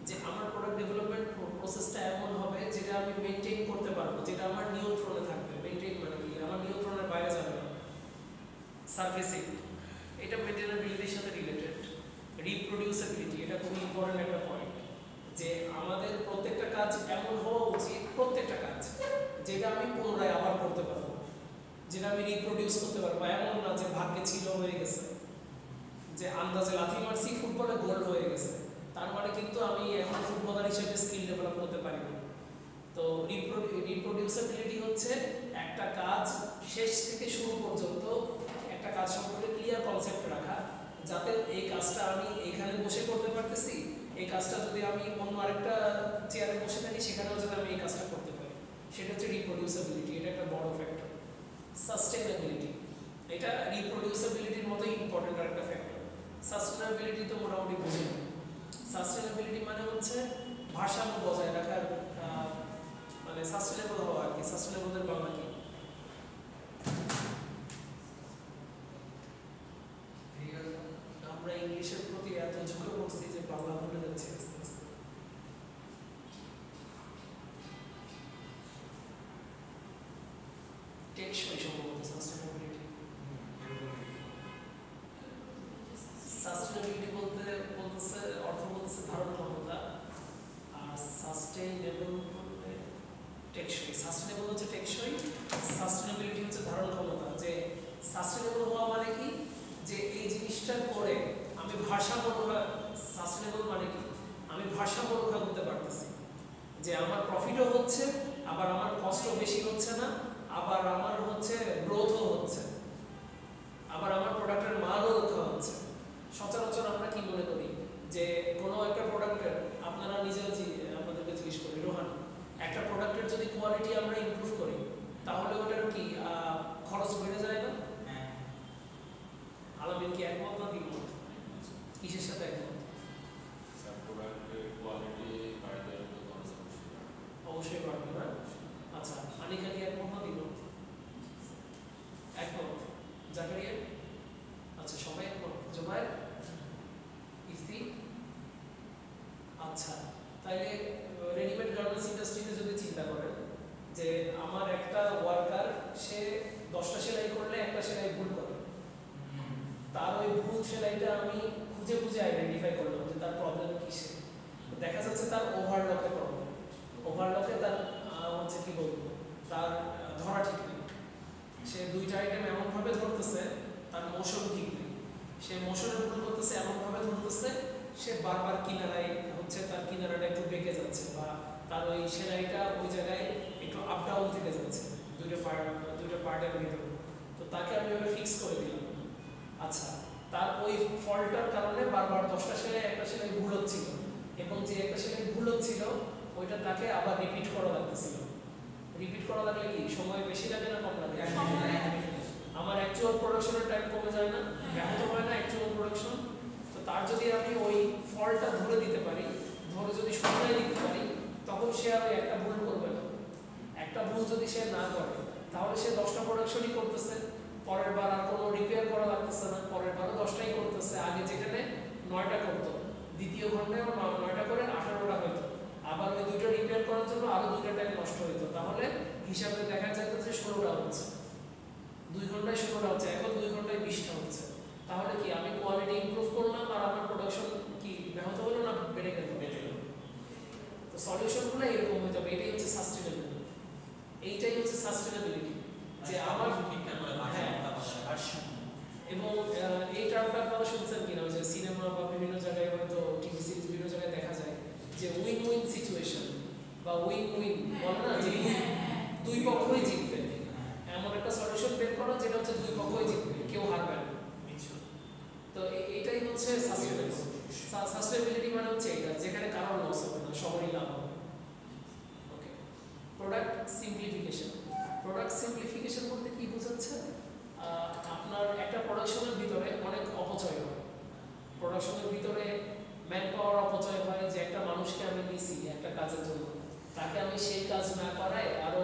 যে আমার প্রোডাক্ট ডেভেলপমেন্ট প্রসেসটা এমন হবে যেটা আমি মেইনটেইন করতে পারবো যেটা আমার নিয়ন্ত্রণে থাকবে মেইনটেইন মানে কি আমার নিয়ন্ত্রণের বাইরে যাবে না সার্ভিসিং এটা মেইনটেইনেবিলিটির সাথে রিলেটেড রিপ্রোডিউসিবিলিটি এটা খুব ইম্পর্টেন্ট একটা পয়েন্ট যে আমাদের প্রত্যেকটা কাজ এমন হওয়া উচিত প্রত্যেকটা কাজ যেটা আমি পুনরায় আবার করতে পারবো যেটা আমি রিপ্রোডিউস করতে পারবো এমন না যে ভাগ্যে ছিল হয়ে গেছে যে আন্দাজে লাথি মারছি ফুটবলে গোল হয়ে গেছে তার মানে কিন্তু আমি এখন ফুটবলার হিসেবে স্কিল ডেভেলপ করতে পারি না তো রিপ্রোডিউসিবিলিটি হচ্ছে একটা কাজ শেষ থেকে শুরু পর্যন্ত একটা কাজ সম্পর্কে ক্লিয়ার কনসেপ্ট রাখা যাতে এই কাজটা আমি এখানে বসে করতে পারতেছি এই কাজটা যদি আমি অন্য আরেকটা চেয়ারে বসে থাকি সেখানেও যদি আমি এই কাজটা করতে পারি সেটা হচ্ছে রিপ্রোডিউসিবিলিটি এটা একটা বড় ফ্যাক্টর সাস্টেইনেবিলিটি এটা রিপ্রোডিউসিবিলিটির মতোই ইম্পর্টেন্ট একটা ফ্যাক্টর সাস্টেইনেবিলিটি তো মোটামুটি বুঝে নেই সাস্টেইনেবিলিটি মানে হচ্ছে ভারসাম্য বজায় রাখার মানে সাস্টেইনেবল হওয়া আর কি সাস্টেইনেবলের বাংলা কি আমরা ইংলিশের প্রতি এত ঝুঁকে পড়ছি যে বাংলা ভুলে যাচ্ছি আস্তে আস্তে টেকসই সম্ভবত সাস্টেইনেবিলিটি বলতেছে অর্থ বলতেছে ধারণ ভারসাম্য রক্ষা করতে পারতেছি, যে আমার প্রফিটও হচ্ছে, আবার আমার কস্টও বেশি হচ্ছে না, আবার আমার হচ্ছে গ্রোথও হচ্ছে, আবার আমার প্রোডাক্টের মানও রক্ষা হচ্ছে। সচরাচর আমরা কি মনে করি যে কোনো একটা প্রোডাক্টের, আপনারা নিজেরা আপনাদেরকে জিজ্ঞেস করি, রোহান, একটা প্রোডাক্টের যদি কোয়ালিটি আমরা ইমপ্রুভ করি তাহলে ওটার কি খরচ বেড়ে যায় না? আলামিন কি একমত না দ্বিমত? কিসের সাথে একমত? অবশ্যই পারবে না। আচ্ছা, আনিকা কি একমত না দ্বিমত? একমত। জাকারিয়া? আচ্ছা, সবাই একমত। জুবাইর? ইফতি? আচ্ছা, তাইলে রেডিমেড গার্মেন্টস ইন্ডাস্ট্রিতে যদি চিন্তা করেন যে আমার একটা ওয়ার্কার, সে 10টা সেলাই করলে একটা সেলাই ভুল করে, তার ওই ভুল সেলাইটা আমি খুঁজে খুঁজে আইডেন্টিফাই করলাম যে তার প্রবলেম কিসে। দেখা যাচ্ছে তার ওভারলকে প্রবলেম, ওভারলকে তার হচ্ছে কি বলবো, তার ধরা ঠিক নেই। সে দুইটা আইটেম এমনভাবে ধরতেছে, তার মোশন ঠিক নেই, সে মোশনে ভুল করতেছে, এমনভাবে ধরতেছে সে বারবার কিনারায় হচ্ছে তার কিনারাটা একটু বেঁকে যাচ্ছে, বা তার ওই সেলাইটা ওই জায়গায় একটু আপ ডাউন থেকে যাচ্ছে দুইটা পার্টের ভিতরে। তো তাকে আমি ওটা ফিক্স করে দিলাম। আচ্ছা, তার ওই ফল্টটার কারণে বারবার 10টা সেলাই একটা সেলাই ভুল হচ্ছিল, এবং যে একটা সেলাই ভুল হচ্ছিল ওইটা তাকে আবার রিপিট করা লাগতেছিল। রিপিট করা লাগলে কি সময় বেশি লাগে না কম লাগে? আমার অ্যাকচুয়াল প্রোডাকশনের টাইম কমে যায় না, ব্যাহত হয় না অ্যাকচুয়াল প্রোডাকশন। তো তার যদি আমি ওই ফল্টটা ধরে দিতে পারি, ধরে যদি শুধরাই দিতে পারি, তখন সে আর একটা ভুল করবে না। একটা ভুল যদি সে না করে তাহলে সে 10টা প্রোডাকশনই করতেছে, পরের বার আর কোনো রিপেয়ার করা লাগতেছে না, পরের বারও 10টাই করতেছে। আগে যেখানে 9টা করতো, দ্বিতীয় ঘন্টায় 9টা করে 18টা হইতো, আবার ওই দুইটা রিপেয়ার করার জন্য আরো 2টা টাইম নষ্ট হইতো। তাহলে হিসাবে দেখা যাচ্ছে 16টা হচ্ছে, 2 ঘন্টায় 16টা হচ্ছে, এখন 2 ঘন্টায় 20টা হচ্ছে। তাহলে কি আমি কোয়ালিটি ইমপ্রুভ করলাম আর আমার প্রোডাকশন কি ব্যাহত হলো না বেড়ে গেল? তো সলিউশনগুলো এরকম হইতে হবে। এটাই হচ্ছে সাস্টেনেবল, এইটাই হচ্ছে সাস্টেনেবিলিটি, যে আমার এবং এই টার্মটা আপনারা শুনছেন কিনা, যে সিনেমা বা বিভিন্ন জায়গায় হয়তো টিভি সিরিজ বিভিন্ন জায়গায় দেখা যায় যে উইন উইন সিচুয়েশন বা উইন উইন বলে না, যে দুই পক্ষই জিতবে, এমন একটা সলিউশন বের করা যেটা হচ্ছে দুই পক্ষই জিতবে, কেউ হারবে না। তো এটাই হচ্ছে সাস্টেনেবিলিটি, মানে হচ্ছে এটা যেখানে কারোর লস হবে না, সবারই লাভ হবে। ওকে, প্রোডাক্ট সিম্পলিফিকেশন। প্রোডাক্ট সিম্পলিফিকেশন বলতে কি বোঝাচ্ছে? আপনার একটা প্রোডাকশনের ভিতরে অনেক অপচয় হয়, প্রোডাকশনের ভিতরে ম্যান পাওয়ার অপচয় হয়, যে একটা মানুষকে আমি নিছি একটা কাজের জন্য, তাকে আমি সেই কাজ না করায় আরো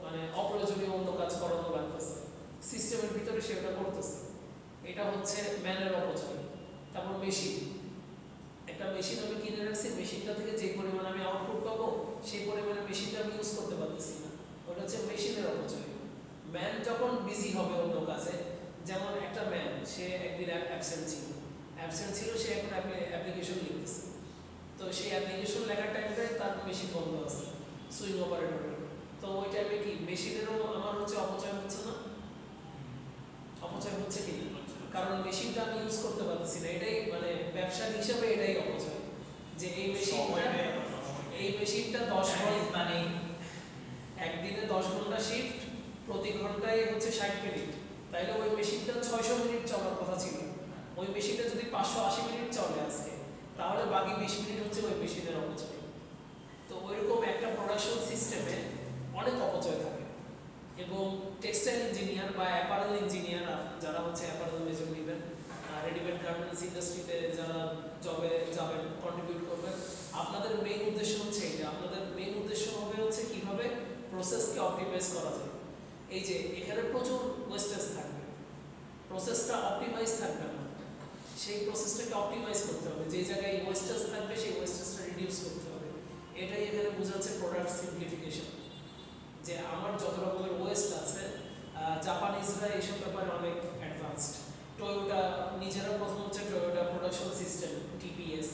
মানে অপ্রয়োজনীয় অন্য কাজ করানো লাগতেছে, সিস্টেমের ভিতরে সেটা করতেছে, এটা হচ্ছে ম্যানের অপচয়। তারপর মেশিন, একটা মেশিন আমি কিনে রাখছি, মেশিনটা থেকে যে পরিমাণ আমি আউটপুট পাবো সেই পরিমাণে মেশিনটা আমি ইউজ করতে পারতেছি না, ওটা হচ্ছে মেশিনের অপচয়। ম্যান যখন বিজি হবে অন্য কাজে, যেমন একটা ম্যান সে একদিন অ্যাবসেন্ট ছিল, সে এখন অ্যাপ্লিকেশন লিখতেছে, তো সেই অ্যাপ্লিকেশন লেখার টাইমটায় তার মেশিন বন্ধ আছে সুইং অপারেটরের, তো ওই টাইমে কি মেশিনেরও আমার হচ্ছে অপচয় হচ্ছে না? অপচয় হচ্ছে কি? কারণ মেশিনটা আমি ইউজ করতে পারতেছি না, এটাই মানে ব্যবসার হিসাবে এটাই অপচয়, যে এই মেশিনটা 10 ঘন্টা মানে একদিনে 10 ঘন্টা শিফট, প্রতি ঘন্টায় হচ্ছে 60 মিনিট, তাইলে ওই মেশিনটা 600 মিনিট চলার কথা ছিল, ওই মেশিনটা যদি 580 মিনিট চলে আজকে, তাহলে বাকি 20 মিনিট হচ্ছে ওই মেশিনের অপচয়। তো ওইরকম একটা প্রোডাকশন সিস্টেমে অনেক অপচয় থাকে, এবং টেক্সটাইল ইঞ্জিনিয়ার বা অ্যাপারেল ইঞ্জিনিয়ার যারা হচ্ছে অ্যাপারেল মেজর নেবেন, রেডিমেড গার্মেন্টস ইন্ডাস্ট্রিতে যারা জবে যাবেন, কন্ট্রিবিউট করবেন, আপনাদের মেইন উদ্দেশ্য হচ্ছে এটা, আপনাদের মেইন উদ্দেশ্য হবে হচ্ছে কিভাবে প্রসেসকে অপটিমাইজ করা যায়। এই যে এখানে প্রচুর ওয়েস্টেজ থাকবে, প্রসেসটা অপটিমাইজ থাকবে না, সেই প্রসেসটাকে অপটিমাইজ করতে হবে, যে জায়গায় ওয়েস্টেজ থাকবে সেই ওয়েস্টেজটা রিডিউস করতে হবে। এটাই এখানে বোঝাচ্ছে প্রোডাক্ট সিম্পলিফিকেশন, যে আমার যত রকমের ওয়েস্ট আছে, জাপানিজরা এইসব ব্যাপারে অনেক অ্যাডভান্সড। টয়োটা নিজেরা প্রথম হচ্ছে টয়োটা প্রোডাকশন সিস্টেম টিপিএস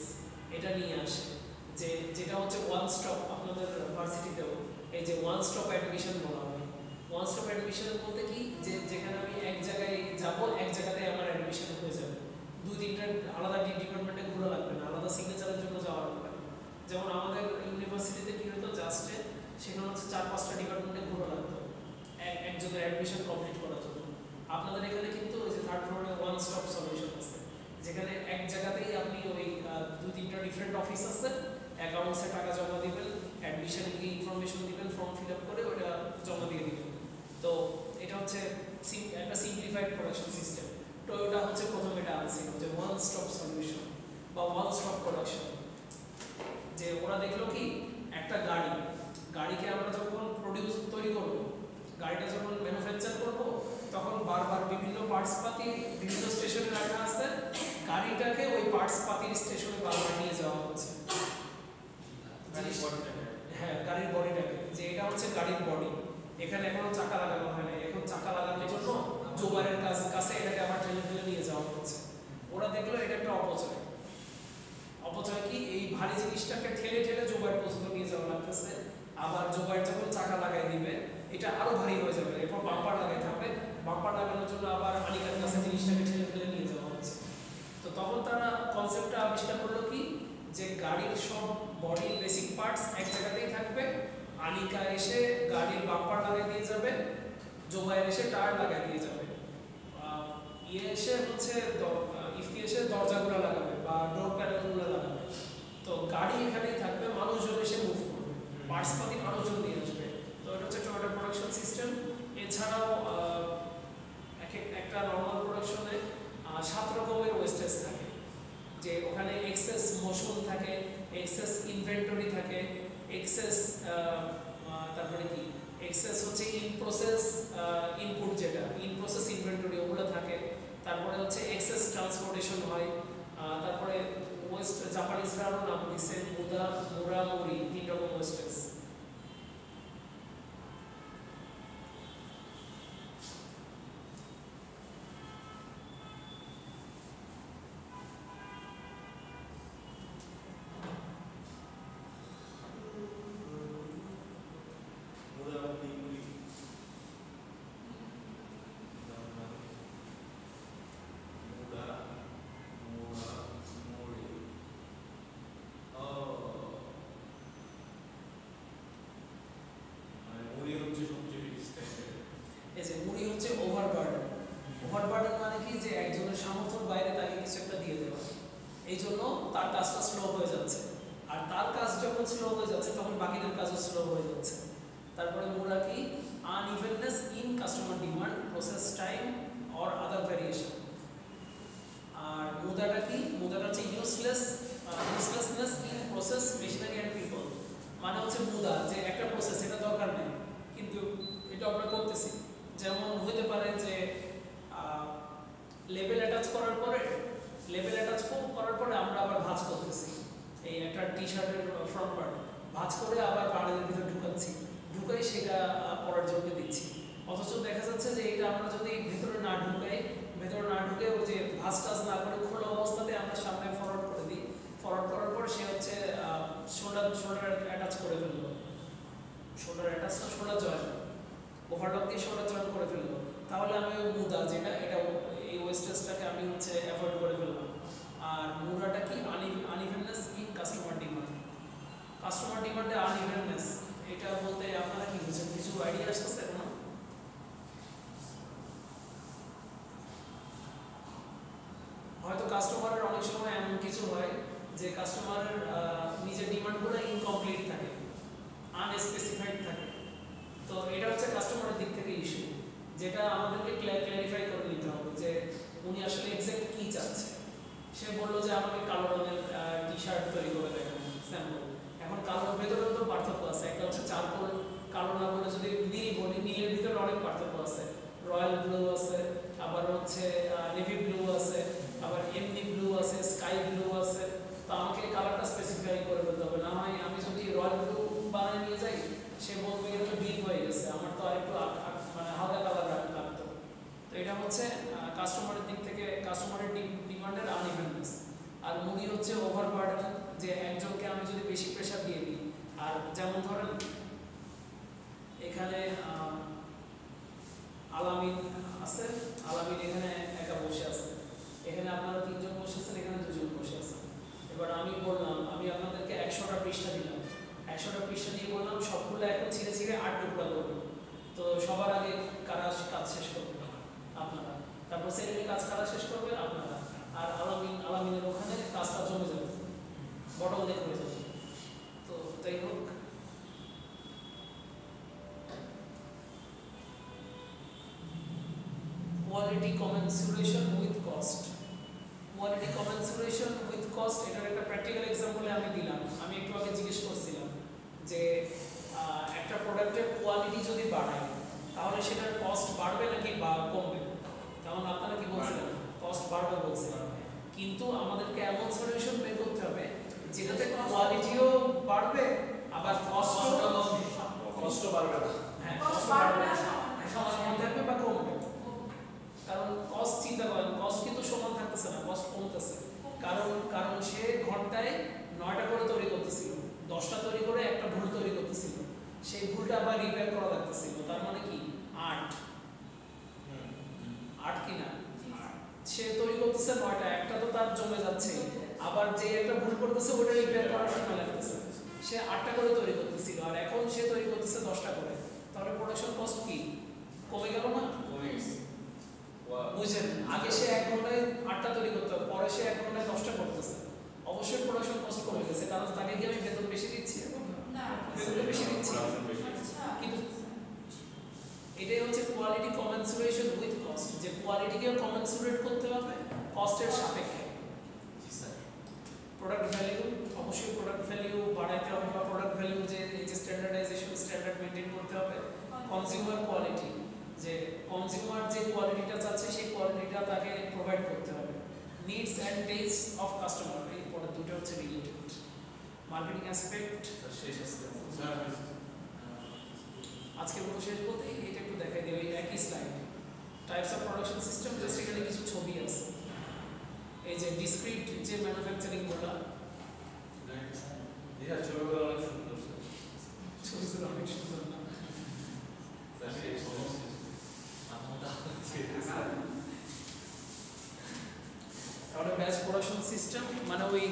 এটা নিয়ে আসে, যেটা হচ্ছে ওয়ান স্টপ, আপনাদের ভার্সিটিতেও এই যে ওয়ান স্টপ অ্যাডমিশন বলা হয়। ওয়ান স্টপ অ্যাডমিশন বলতে কি, যে যেখানে আমি এক জায়গায় যাব, এক জায়গাতে আমার অ্যাডমিশন হয়ে যাবে, 2-3টা আলাদা ডিপার্টমেন্টে ঘোরা লাগবে না, আলাদা সিগনেচারের জন্য যাওয়া লাগবে না, আপনাদের এখানে কিন্তু ওই যে থার্ড ফ্লোরে ওয়ান স্টপ সলিউশন আছে, যেখানে এক জায়গাতেই আপনি ওই 2-3টা ডিফারেন্ট অফিস আছে, অ্যাকাউন্টসে টাকা জমা দিবেন, অ্যাডমিশনে গিয়ে ইনফরমেশন দিবেন, ফর্ম ফিল আপ করে ওটা জমা দিয়ে দিবেন। তো এটা হচ্ছে একটা সিম্পলিফাইড প্রোডাকশন সিস্টেম। টয়োটা হচ্ছে প্রথম এটা আনছিল যে ওয়ান স্টপ সলিউশন বা ওয়ান স্টপ প্রোডাকশন। যে ওরা দেখলো কি একটা গাড়িকে আমরা যখন তৈরি করব, গাড়িটা যখন ম্যানুফ্যাকচার করব, তখন বারবার বিভিন্ন পার্টস পাতি বিভিন্ন স্টেশনে রাখা আছে, গাড়িটাকে ওই পার্টস পাতির স্টেশনে বারবার নিয়ে যাওয়া হচ্ছে। হ্যাঁ, গাড়ির বডিটাকে, যে এটা হচ্ছে গাড়ির বডি, এখানে এখনো চাকা লাগানো হয় না, এখন চাকা লাগানোর জন্য জোবারের কাছে এটাকে আবার ঠেলে নিয়ে যাওয়া হচ্ছে। ওরা দেখলো এটা একটা অপচয় কি এই ভারী জিনিসটাকে ঠেলে জোবাইর পর্যন্ত নিয়ে যাওয়া লাগতেছে, আবার জোবাইর যখন চাকা লাগাই দিবে এটা আরো ভারী হয়ে যাবে, এরপর বাম্পার লাগাইতে হবে, বাম্পার লাগানোর জন্য আবার আনিকার কাছে জিনিসটাকে ঠেলে নিয়ে যাওয়া হচ্ছে। তো তখন তারা কনসেপ্টটা আবিষ্কার করলো কি যে গাড়ির সব বডি বেসিক পার্টস এক জায়গাতেই থাকবে, আনিকা এসে গাড়ির বাম্পার লাগাই দিয়ে যাবে, জোবাইর এসে টায়ার লাগাই দিয়ে যাবে, এসে হচ্ছে ইফতি এসে দরজাগুলো লাগাবে বা ডোর প্যানেলগুলো লাগাবে। তো গাড়ি এখানেই থাকবে, মানুষজন এসে মুভ করবে, পার্টস পাতি মানুষজন নিয়ে আসবে। তো এটা হচ্ছে টয়োটা প্রোডাকশন সিস্টেম। এছাড়াও একটা নর্মাল প্রোডাকশনে 7 রকমের ওয়েস্টেজ থাকে, যে ওখানে এক্সেস মোশন থাকে, এক্সেস ইনভেন্টরি থাকে, এক্সেস তারপরে কি এক্সেস হচ্ছে ইন প্রসেস ইনপুট, যেটা ইন প্রসেস ইনভেন্টরি ওগুলো থাকে। তারপরে হচ্ছে এক্সেস ট্রান্সপোর্টেশন হয়। তারপরে ওয়েস্ট জাপানিজরা আরও নাম দিচ্ছে মুড়ি, 3 রকম ওয়েস্টেজ। মুড়ি হচ্ছে ওভারবার্ডেন মানে কি যে একজনের সামর্থ্যের বাইরে তাকে কিছু একটা দিয়ে দেওয়া, এই জন্য তার কাজটা স্লো হয়ে যাচ্ছে, আর তার কাজ যখন স্লো হয়ে যাচ্ছে তখন বাকিদের কাজও স্লো হয়ে যাচ্ছে। তারপরে মুড়া কি unevenness in customer demand, process time or other variation. আর মুদাটা কি, মুদাটা হচ্ছে uselessness in process machinery and people. মানে হচ্ছে মুদা যে একটা প্রসেস, এটা দরকার নেই কিন্তু এটা আমরা করতেছি। যেমন হতে পারে যে লেবেল অ্যাটাচ করার পরে আমরা আবার ভাঁজ করতেছি, এই একটা টি শার্টের ফ্রন্ট পার্ট ভাঁজ করে আবার বান্ডেলের ভিতর ঢুকাই সেটা পরের জন্য দিচ্ছি। অথচ দেখা যাচ্ছে যে এটা আমরা যদি ভেতরে না ঢুকে ওই যে ভাঁজ টাজ না করে খোলা অবস্থাতে আমরা সামনে ফরওয়ার্ড করে দিই, ফরওয়ার্ড করার পর সে হচ্ছে শোল্ডার অ্যাটাচ করে ফেললো, শোল্ডার জয়েন ওভারলক দিয়ে শোল্ডার জয়েন করে ফেললো, তাহলে আমি ওই মুদা যেটা এটা এই ওয়েস্টেজটাকে আমি হচ্ছে অ্যাভয়েড করে ফেললাম। আর মুদাটা কি আনইভেননেস ইন কাস্টমার ডিমান্ডে আনইভেননেস, এটা বলতে আপনারা কি বুঝছেন? কিছু আইডিয়া আসতেছে না? হয়তো কাস্টমারের অনেক সময় এমন কিছু হয় যে কাস্টমারের নিজের ডিমান্ডগুলো ইনকমপ্লিট থাকে, আনস্পেসিফাইড থাকে। তো এটা হচ্ছে কাস্টমারের দিক থেকে ইস্যু, যেটা আমাদেরকে ক্ল্যারিফাই করে নিতে হবে যে উনি আসলে এক্সাক্ট কি চাচ্ছে। সে বললো যে আমাকে কালো রঙের টি শার্ট তৈরি করে দেবেন স্যাম্পল। এখন কালোর ভেতরেও তো পার্থক্য আছে, একটা হচ্ছে চারকোল কালো না বলে যদি নীল বলি, নীলের ভিতরে অনেক পার্থক্য আছে, রয়্যাল ব্লু আছে, আবার হচ্ছে নেভি ব্লু আছে, আবার এমনি ব্লু আছে, স্কাই ব্লু আছে। তো আমাকে কালারটা স্পেসিফাই করে বলতে হবে, না হয় আমি যদি রয়্যাল ব্লু বানিয়ে নিয়ে যাই সে বলবে এটা তো ডিপ হয়ে গেছে, আমার তো আরেকটু মানে হালকা কালার লাগতো। তো এটা হচ্ছে কাস্টমারের দিক থেকে কাস্টমারের ডিমান্ডের আনইভেননেস। আর মুড়ি হচ্ছে ওভারবার্ডেন, যে একজনকে আমি যদি বেশি প্রেশার দিয়ে দিই। আর যেমন ধরেন এখানে আলামিন আছে, আলামিন এখানে একা বসে আছে, এখানে আপনারা 3 জন বসে আছেন, এখানে 2 জন বসে আছেন। এবার আমি বললাম আমি আপনাদেরকে 100টা পৃষ্ঠা দিলাম, 100টা পৃষ্ঠা দিয়ে বললাম সবগুলো এখন ছিঁড়ে 8 টুকরা করবেন। তো সবার আগে কারা কাজ শেষ করবে? আপনারা, তারপর সেলিমে কাজ করা শেষ করবে আপনারা, আর আলামিনের ওখানে কাজটা জমে যাবে, বটল নেক হয়ে যাবে। তো তাই হোক, quality commensuration with cost. Quality commensuration with cost, এটার একটা প্র্যাকটিক্যাল এক্সাম্পলে আমি দিলাম। আমি একটু আগে জিজ্ঞেস করছিলাম যে একটা প্রোডাক্টের কোয়ালিটি যদি বাড়ায় তাহলে সেটার কস্ট বাড়বে নাকি বা কমবে। কারণ আপনারা কি বলছিলেন, কস্ট বাড়বে বলছিলেন, কিন্তু আমাদেরকে এমন সলিউশন বের করতে হবে যেটাতে কোয়ালিটিও বাড়বে আবার কস্টও বাড়বে না। হ্যাঁ, কস্ট বাড়বে না, সমান থাকবে বা কমবে। কারণ কস্ট চিন্তা করেন, কস্ট কিন্তু সমান থাকতেছে না, কস্ট কমতেছে। কারণ সে ঘন্টায় 9টা করে তৈরি করতেছিল, 10টা তৈরি করে একটা ভুল তৈরি করতেছিল, সেই ভুলটা আবার রিপেয়ার করা লাগতেছিল। তার মানে কি 8 কিনা, সে তৈরি করতেছে 9টা, একটা তো তার জমে যাচ্ছে, আবার যে একটা ভুল করতেছে ওটা রিপেয়ার করার সময় লাগতেছে। সে 8টা করে তৈরি করতেছিল আর এখন সে তৈরি করতেছে 10টা করে, তাহলে প্রোডাকশন কস্ট কি কমে গেল না? কমে গেছে। বুঝছেন, আগে সে 1 ঘন্টায় 8টা তৈরি করতে, পরে সে 1 ঘন্টায় 10টা করতেছে, অবশ্যই প্রোডাকশন কস্ট কমে গেছে। কারণ তাকে কি আমি বেতন বেশি দিচ্ছি? না, বেতন বেশি দিচ্ছি, কিন্তু এটাই হচ্ছে কোয়ালিটি কমেন্সুরেশন উইথ কস্ট, যে কোয়ালিটিকে কমেন্সুরেট করতে হবে কস্টের সাপেক্ষে। জি স্যার। প্রোডাক্ট ভ্যালু, অবশ্যই প্রোডাক্ট ভ্যালু বাড়াইতে হবে, বা প্রোডাক্ট ভ্যালু যে এই যে স্ট্যান্ডার্ডাইজেশন, স্ট্যান্ডার্ড মেইনটেইন করতে হবে। কনজিউমার কোয়ালিটি, যে কনজিউমার যে কোয়ালিটিটা চাচ্ছে সেই কোয়ালিটিটা তাকে প্রোভাইড করতে হবে। Needs and test of customer, এই পরে দুটো হচ্ছে রিলেটেড। মার্কেটিং অ্যাসপেক্ট স্যার শেষ আছে। স্যার আজকে পুরো শেষ বলতে এটা একটু দেখাই দিই, ওই একই slide. Types of production system, just এখানে কিছু ছবি আছে। এই যে ডিসক্রিট যে ম্যানুফ্যাকচারিং গুলো, হ্যাঁ, ছবিগুলো অনেক সুন্দর স্যার। ছবিগুলো অনেক সুন্দর না? স্যার শেষ। তাহলে ব্যাচ প্রোডাকশন সিস্টেম মানে ওই